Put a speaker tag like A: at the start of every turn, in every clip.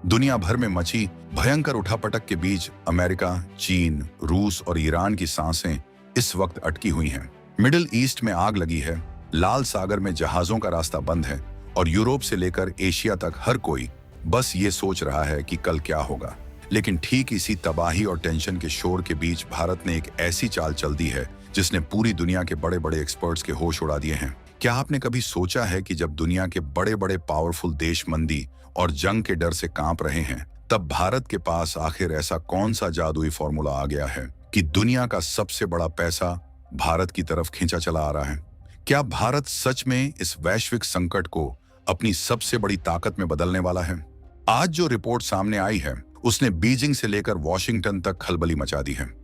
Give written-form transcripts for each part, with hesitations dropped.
A: दुनिया भर में मची भयंकर उठापटक के बीच अमेरिका, चीन, रूस और ईरान की सांसें इस वक्त अटकी हुई हैं। मिडिल ईस्ट में आग लगी है, लाल सागर में जहाजों का रास्ता बंद है और यूरोप से लेकर एशिया तक हर कोई बस ये सोच रहा है कि कल क्या होगा। लेकिन ठीक इसी तबाही और टेंशन के शोर के बीच भारत ने एक ऐसी चाल चल दी है जिसने पूरी दुनिया के बड़े बड़े एक्सपर्ट्स के होश उड़ा दिए हैं। क्या आपने कभी सोचा है कि जब दुनिया के बड़े बड़े पावरफुल देश मंदी और जंग के डर से कांप रहे हैं, तब भारत के पास आखिर ऐसा कौन सा जादुई फॉर्मूला आ गया है कि दुनिया का सबसे बड़ा पैसा भारत की तरफ खींचा चला आ रहा है? क्या भारत सच में इस वैश्विक संकट को अपनी सबसे बड़ी ताकत में बदलने वाला है? आज जो रिपोर्ट सामने आई है उसने बीजिंग से लेकर वॉशिंगटन तक खलबली मचा दी है।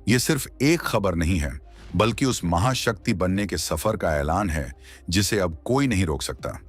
A: ये सिर्फ एक खबर नहीं है, बल्कि उस महाशक्ति बनने के सफर का ऐलान है जिसे अब कोई नहीं रोक सकता।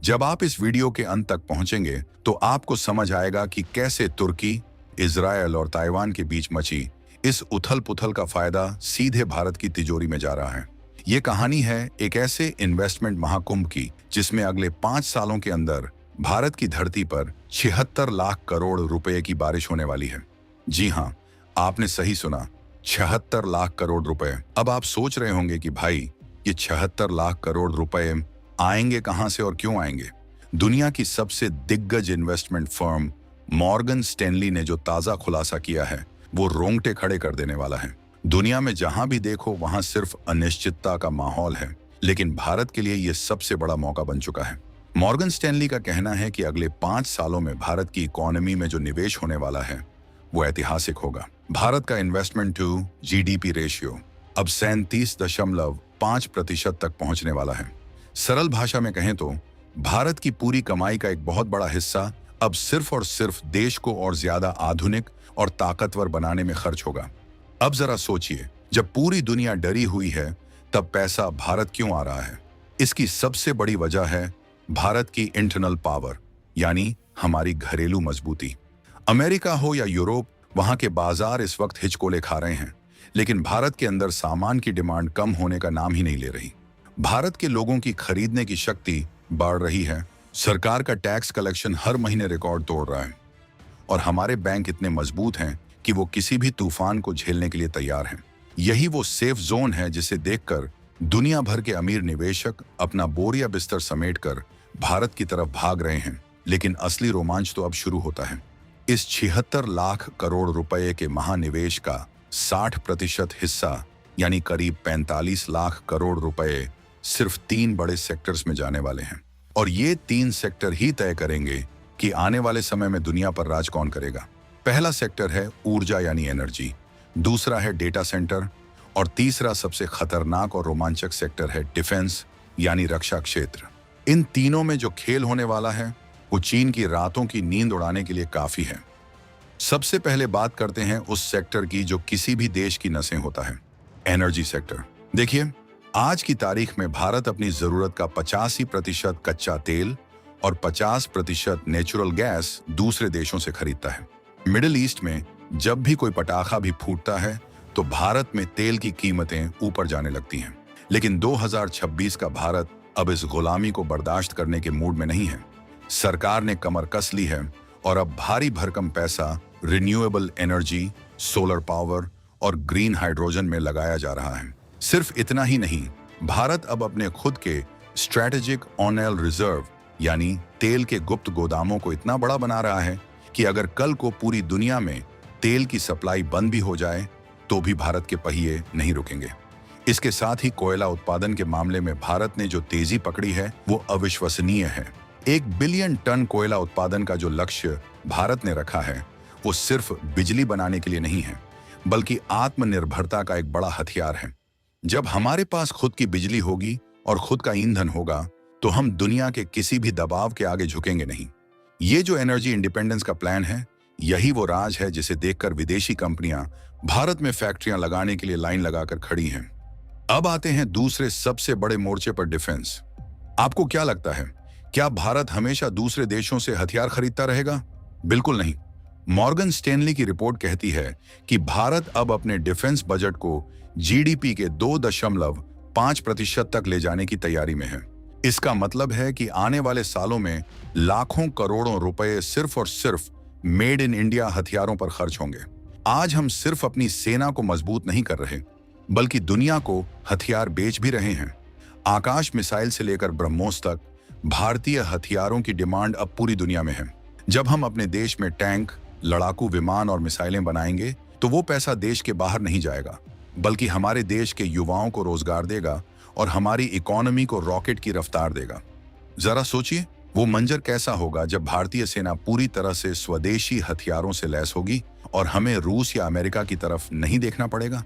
A: जब आप इस वीडियो के अंत तक पहुंचेंगे तो आपको समझ आएगा कि कैसे तुर्की, इजराइल और ताइवान के बीच मची इस उथल पुथल का फायदा सीधे भारत की तिजोरी में जा रहा है। ये कहानी है एक ऐसे इन्वेस्टमेंट महाकुंभ की जिसमें अगले 5 सालों के अंदर भारत की धरती पर 76 लाख करोड़ रुपए की बारिश होने वाली है। जी हाँ, आपने सही सुना, 76 लाख करोड़ रुपए। अब आप सोच रहे होंगे कि भाई ये 76 लाख करोड़ रुपए आएंगे कहां से और क्यों आएंगे? दुनिया की सबसे दिग्गज इन्वेस्टमेंट फर्म मॉर्गन स्टैनली ने जो ताजा खुलासा किया है वो रोंगटे खड़े कर देने वाला है। दुनिया में जहां भी देखो वहां सिर्फ अनिश्चितता का माहौल है, लेकिन भारत के लिए यह सबसे बड़ा मौका बन चुका है। मॉर्गन स्टैनली का कहना है कि अगले 5 सालों में भारत की इकोनॉमी में जो निवेश होने वाला है वो ऐतिहासिक होगा। भारत का इन्वेस्टमेंट टू जीडीपी रेशियो अब 37.5% तक पहुंचने वाला है। सरल भाषा में कहें तो भारत की पूरी कमाई का एक बहुत बड़ा हिस्सा अब सिर्फ और सिर्फ देश को और ज्यादा आधुनिक और ताकतवर बनाने में खर्च होगा। अब जरा सोचिए, जब पूरी दुनिया डरी हुई है तब पैसा भारत क्यों आ रहा है? इसकी सबसे बड़ी वजह है भारत की इंटरनल पावर, यानी हमारी घरेलू मजबूती। अमेरिका हो या यूरोप, वहां के बाजार इस वक्त हिचकोले खा रहे हैं, लेकिन भारत के अंदर सामान की डिमांड कम होने का नाम ही नहीं ले रही। भारत के लोगों की खरीदने की शक्ति बढ़ रही है, सरकार का टैक्स कलेक्शन हर महीने रिकॉर्ड तोड़ रहा है और हमारे बैंक इतने मजबूत हैं कि वो किसी भी तूफान को झेलने के लिए तैयार हैं। यही वो सेफ जोन है जिसे देखकर दुनिया भर के अमीर निवेशक अपना बोरिया बिस्तर समेटकर भारत की तरफ भाग रहे हैं। लेकिन असली रोमांच तो अब शुरू होता है। इस 76 लाख करोड़ रुपए के महानिवेश का 60% हिस्सा यानी करीब 45 लाख करोड़ रुपए सिर्फ 3 बड़े सेक्टर्स में जाने वाले हैं, और ये 3 सेक्टर ही तय करेंगे कि आने वाले समय में दुनिया पर राज कौन करेगा। पहला सेक्टर है ऊर्जा यानी एनर्जी, दूसरा है डेटा सेंटर और तीसरा सबसे खतरनाक और रोमांचक सेक्टर है डिफेंस यानी रक्षा क्षेत्र। इन तीनों में जो खेल होने वाला है वो चीन की रातों की नींद उड़ाने के लिए काफी है। सबसे पहले बात करते हैं उस सेक्टर की जो किसी भी देश की नसें होता है, एनर्जी सेक्टर। देखिए, आज की तारीख में भारत अपनी जरूरत का 85% कच्चा तेल और 50% नेचुरल गैस दूसरे देशों से खरीदता है। मिडिल ईस्ट में जब भी कोई पटाखा भी फूटता है तो भारत में तेल की कीमतें ऊपर जाने लगती हैं। लेकिन 2026 का भारत अब इस गुलामी को बर्दाश्त करने के मूड में नहीं है। सरकार ने कमर कस ली है और अब भारी भरकम पैसा रिन्यूएबल एनर्जी, सोलर पावर और ग्रीन हाइड्रोजन में लगाया जा रहा है। सिर्फ इतना ही नहीं, भारत अब अपने खुद के स्ट्रैटेजिक ऑयल रिजर्व यानी तेल के गुप्त गोदामों को इतना बड़ा बना रहा है कि अगर कल को पूरी दुनिया में तेल की सप्लाई बंद भी हो जाए तो भी भारत के पहिए नहीं रुकेंगे। इसके साथ ही कोयला उत्पादन के मामले में भारत ने जो तेजी पकड़ी है वो अविश्वसनीय है। 1 बिलियन टन कोयला उत्पादन का जो लक्ष्य भारत ने रखा है वो सिर्फ बिजली बनाने के लिए नहीं है, बल्कि आत्मनिर्भरता का एक बड़ा हथियार है। जब हमारे पास खुद की बिजली होगी और खुद का ईंधन होगा तो हम दुनिया के किसी भी दबाव के आगे झुकेंगे नहीं। ये जो एनर्जी इंडिपेंडेंस का प्लान है, यही वो राज है जिसे देखकर विदेशी कंपनियां भारत में फैक्ट्रियां लगाने के लिए लाइन लगाकर खड़ी हैं। अब आते हैं दूसरे सबसे बड़े मोर्चे पर, डिफेंस। आपको क्या लगता है, क्या भारत हमेशा दूसरे देशों से हथियार खरीदता रहेगा? बिल्कुल नहीं। मॉर्गन स्टैनली की रिपोर्ट कहती है कि भारत अब अपने डिफेंस बजट को जीडीपी के 2.5% तक ले जाने की तैयारी में है। इसका मतलब है कि आने वाले सालों में लाखों करोड़ों रुपए सिर्फ और सिर्फ मेड इन इंडिया हथियारों पर खर्च होंगे। आज हम सिर्फ अपनी सेना को मजबूत नहीं कर रहे, बल्कि दुनिया को हथियार बेच भी रहे हैं। आकाश मिसाइल से लेकर ब्रह्मोस तक भारतीय हथियारों की डिमांड अब पूरी दुनिया में है। जब हम अपने देश में टैंक, लड़ाकू विमान और मिसाइलें बनाएंगे, तो वो पैसा देश के बाहर नहीं जाएगा, बल्कि हमारे देश के युवाओं को रोजगार देगा और हमारी इकोनॉमी को रॉकेट की रफ्तार देगा। जरा सोचिए, वो मंजर कैसा होगा जब भारतीय सेना पूरी तरह से स्वदेशी हथियारों से लैस होगी और हमें रूस या अमेरिका की तरफ नहीं देखना पड़ेगा।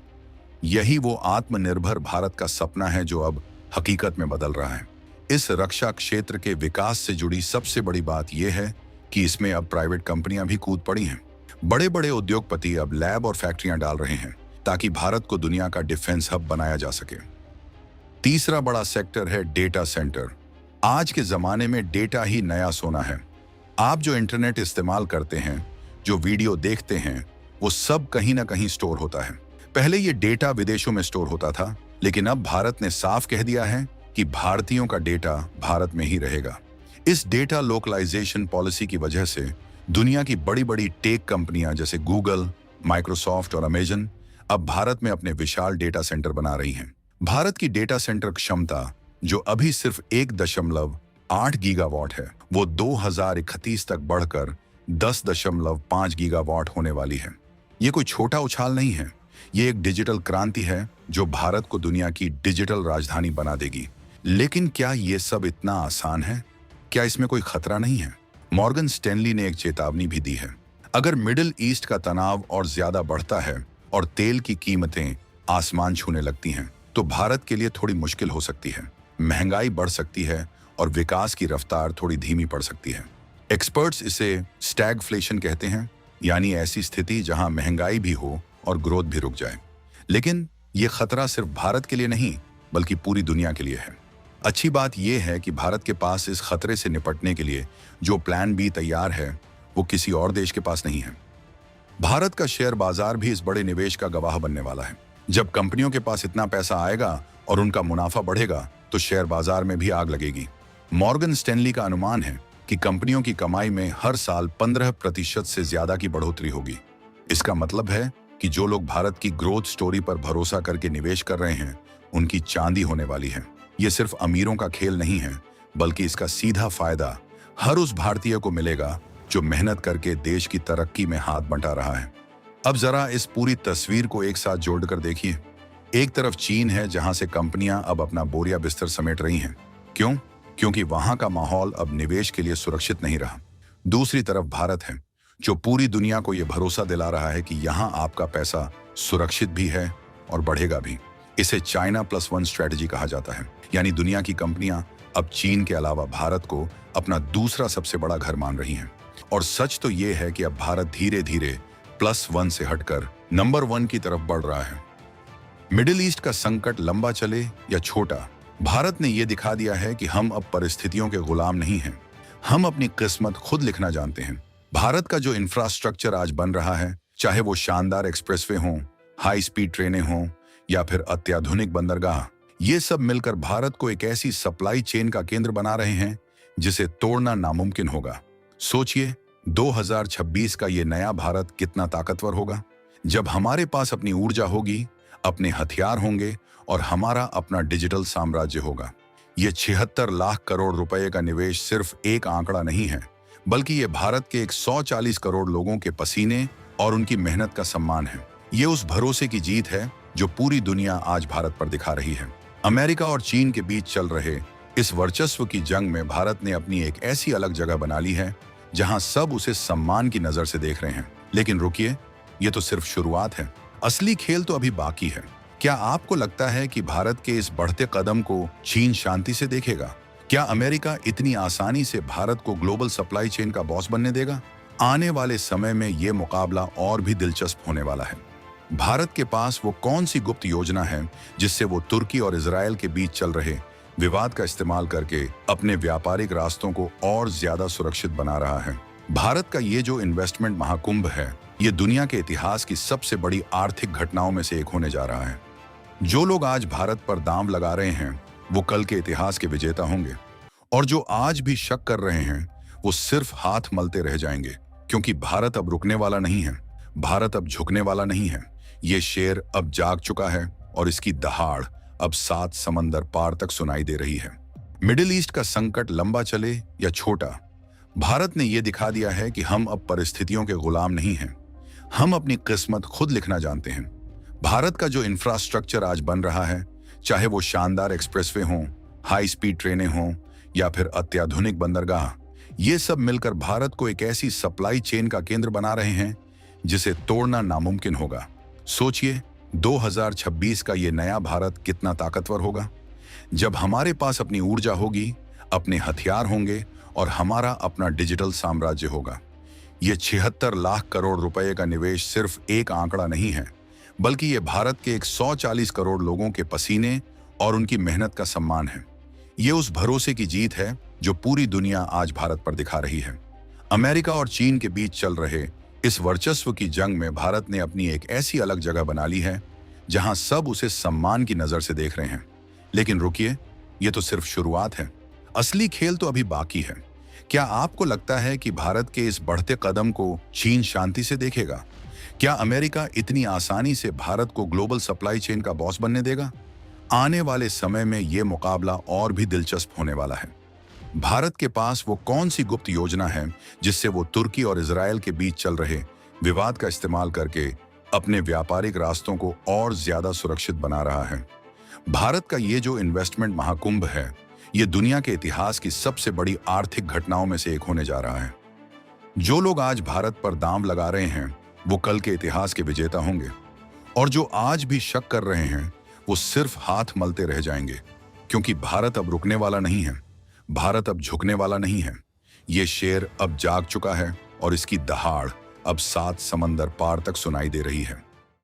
A: यही वो आत्मनिर्भर भारत का सपना है जो अब हकीकत में बदल रहा है। इस रक्षा क्षेत्र के विकास से जुड़ी सबसे बड़ी बात यह है कि इसमें अब प्राइवेट कंपनियां भी कूद पड़ी हैं। बड़े बड़े उद्योगपति अब लैब और फैक्ट्रियां डाल रहे हैं ताकि भारत को दुनिया का डिफेंस हब बनाया जा सके। तीसरा बड़ा सेक्टर है डेटा सेंटर। आज के जमाने में डेटा ही नया सोना है। आप जो इंटरनेट इस्तेमाल करते हैं, जो वीडियो देखते हैं, वो सब कहीं ना कहीं स्टोर होता है। पहले ये डेटा विदेशों में स्टोर होता था, लेकिन अब भारत ने साफ कह दिया है कि भारतीयों का डेटा भारत में ही रहेगा। इस डेटा लोकलाइजेशन पॉलिसी की वजह से दुनिया की बड़ी बड़ी टेक कंपनियां जैसे गूगल, माइक्रोसॉफ्ट और अमेजन अब भारत में अपने विशाल डेटा सेंटर बना रही हैं। भारत की डेटा सेंटर क्षमता, जो अभी सिर्फ 1.8 गीगावाट है, वो 2031 तक बढ़कर 10.5 गीगावाट होने वाली है। ये कोई छोटा उछाल नहीं है, ये एक डिजिटल क्रांति है जो भारत को दुनिया की डिजिटल राजधानी बना देगी। लेकिन क्या ये सब इतना आसान है? क्या इसमें कोई खतरा नहीं है? मॉर्गन स्टैनली ने एक चेतावनी भी दी है। अगर मिडिल ईस्ट का तनाव और ज्यादा बढ़ता है और तेल की कीमतें आसमान छूने लगती हैं, तो भारत के लिए थोड़ी मुश्किल हो सकती है। महंगाई बढ़ सकती है और विकास की रफ्तार थोड़ी धीमी पड़ सकती है। एक्सपर्ट्स इसे स्टैगफ्लेशन कहते हैं, यानी ऐसी स्थिति जहां महंगाई भी हो और ग्रोथ भी रुक जाए। लेकिन यह खतरा सिर्फ भारत के लिए नहीं, बल्कि पूरी दुनिया के लिए है। अच्छी बात यह है कि भारत के पास इस खतरे से निपटने के लिए जो प्लान बी तैयार है, वो किसी और देश के पास नहीं है। भारत का शेयर बाजार भी इस बड़े निवेश का गवाह बनने वाला है। जब कंपनियों के पास इतना पैसा आएगा और उनका मुनाफा बढ़ेगा, तो शेयर बाजार में भी आग लगेगी। मॉर्गन स्टैनली का अनुमान है कि कंपनियों की कमाई में हर साल 15% से ज्यादा की बढ़ोतरी होगी। इसका मतलब है कि जो लोग भारत की ग्रोथ स्टोरी पर भरोसा करके निवेश कर रहे हैं, उनकी चांदी होने वाली है। ये सिर्फ अमीरों का खेल नहीं है, बल्कि इसका सीधा फायदा हर उस भारतीय को मिलेगा जो मेहनत करके देश की तरक्की में हाथ बंटा रहा है। अब जरा इस पूरी तस्वीर को एक साथ जोड़कर देखिए। एक तरफ चीन है, जहां से कंपनियां अब अपना बोरिया बिस्तर समेट रही हैं। क्यों? क्योंकि वहां का माहौल अब निवेश के लिए सुरक्षित नहीं रहा। दूसरी तरफ भारत है, जो पूरी दुनिया को यह भरोसा दिला रहा है कि यहां आपका पैसा सुरक्षित भी है और बढ़ेगा भी। इसे चाइना +1 स्ट्रेटजी कहा जाता है, यानी दुनिया की कंपनियां अब चीन के अलावा भारत को अपना दूसरा सबसे बड़ा घर मान रही हैं। और सच तो यह है कि अब भारत धीरे धीरे +1 से हटकर नंबर 1 की तरफ बढ़ रहा है। मिडिल ईस्ट का संकट लंबा चले या छोटा, भारत ने यह दिखा दिया है कि हम अब परिस्थितियों के गुलाम नहीं हैं। हम अपनी किस्मत खुद लिखना जानते हैं। भारत का जो इंफ्रास्ट्रक्चर आज बन रहा है, चाहे वो शानदार एक्सप्रेसवे हों, हाई स्पीड ट्रेनें हों या फिर अत्याधुनिक बंदरगाह, ये सब मिलकर भारत को एक ऐसी सप्लाई चेन का केंद्र बना रहे हैं जिसे तोड़ना नामुमकिन होगा। सोचिए, 2026 का ये नया भारत कितना ताकतवर होगा, जब हमारे पास अपनी ऊर्जा होगी, अपने हथियार होंगे और हमारा अपना डिजिटल साम्राज्य होगा। ये 76 लाख करोड़ रुपए का निवेश सिर्फ एक आंकड़ा नहीं है, बल्कि ये भारत के 140 करोड़ लोगों के पसीने और उनकी मेहनत का सम्मान है। ये उस भरोसे की जीत है जो पूरी दुनिया आज भारत पर दिखा रही है। अमेरिका और चीन के बीच चल रहे इस वर्चस्व की जंग में भारत ने अपनी एक ऐसी अलग जगह बना ली है जहां सब उसे सम्मान की नजर से देख रहे हैं। लेकिन रुकिए, ये तो सिर्फ शुरुआत है। असली खेल तो अभी बाकी है। क्या आपको लगता है कि भारत के इस बढ़ते कदम को चीन शांति से देखेगा? क्या अमेरिका इतनी आसानी से भारत को ग्लोबल सप्लाई चेन का बॉस बनने देगा? आने वाले समय में ये मुकाबला और भी दिलचस्प होने वाला है। भारत के पास वो कौन सी गुप्त योजना है जिससे वो तुर्की और इजराइल के बीच चल रहे विवाद का इस्तेमाल करके अपने व्यापारिक रास्तों को और ज्यादा सुरक्षित बना रहा है? भारत का ये जो इन्वेस्टमेंट महाकुंभ है, ये दुनिया के इतिहास की सबसे बड़ी आर्थिक घटनाओं में से एक होने जा रहा है। जो लोग आज भारत पर दांव लगा रहे हैं, वो कल के इतिहास के विजेता होंगे, और जो आज भी शक कर रहे हैं, वो सिर्फ हाथ मलते रह जाएंगे, क्योंकि भारत अब रुकने वाला नहीं है, भारत अब झुकने वाला नहीं है। ये शेर अब जाग चुका है और इसकी दहाड़ अब 7 समंदर पार तक सुनाई दे रही है। मिडिल ईस्ट का संकट लंबा चले या छोटा, भारत ने यह दिखा दिया है कि हम अब परिस्थितियों के गुलाम नहीं हैं। हम अपनी किस्मत खुद लिखना जानते हैं। भारत का जो इंफ्रास्ट्रक्चर आज बन रहा है, चाहे वो शानदार एक्सप्रेसवे हों, हाई स्पीड ट्रेनें हों या फिर अत्याधुनिक बंदरगाह, ये सब मिलकर भारत को एक ऐसी सप्लाई चेन का केंद्र बना रहे हैं जिसे तोड़ना नामुमकिन होगा। सोचिए 2026 का ये नया भारत कितना ताकतवर होगा, जब हमारे पास अपनी ऊर्जा होगी, अपने हथियार होंगे और हमारा अपना डिजिटल साम्राज्य होगा। ये 76 लाख करोड़ रुपए का निवेश सिर्फ एक आंकड़ा नहीं है, बल्कि ये भारत के 140 करोड़ लोगों के पसीने और उनकी मेहनत का सम्मान है। ये उस भरोसे की जीत है जो पूरी दुनिया आज भारत पर दिखा रही है। अमेरिका और चीन के बीच चल रहे इस वर्चस्व की जंग में भारत ने अपनी एक ऐसी अलग जगह बना ली है जहां सब उसे सम्मान की नजर से देख रहे हैं। लेकिन रुकिए, ये तो सिर्फ शुरुआत है, असली खेल तो अभी बाकी है। क्या आपको लगता है कि भारत के इस बढ़ते कदम को चीन शांति से देखेगा? क्या अमेरिका इतनी आसानी से भारत को ग्लोबल सप्लाई चेन का बॉस बनने देगा? आने वाले समय में यह मुकाबला और भी दिलचस्प होने वाला है। भारत के पास वो कौन सी गुप्त योजना है जिससे वो तुर्की और इजरायल के बीच चल रहे विवाद का इस्तेमाल करके अपने व्यापारिक रास्तों को और ज्यादा सुरक्षित बना रहा है? भारत का ये जो इन्वेस्टमेंट महाकुंभ है, ये दुनिया के इतिहास की सबसे बड़ी आर्थिक घटनाओं में से एक होने जा रहा है। जो लोग आज भारत पर दांव लगा रहे हैं, वो कल के इतिहास के विजेता होंगे, और जो आज भी शक कर रहे हैं, वो सिर्फ हाथ मलते रह जाएंगे, क्योंकि भारत अब रुकने वाला नहीं है, भारत अब झुकने वाला नहीं है। ये शेर अब जाग चुका है और इसकी दहाड़ अब 7 समंदर पार तक सुनाई दे रही है।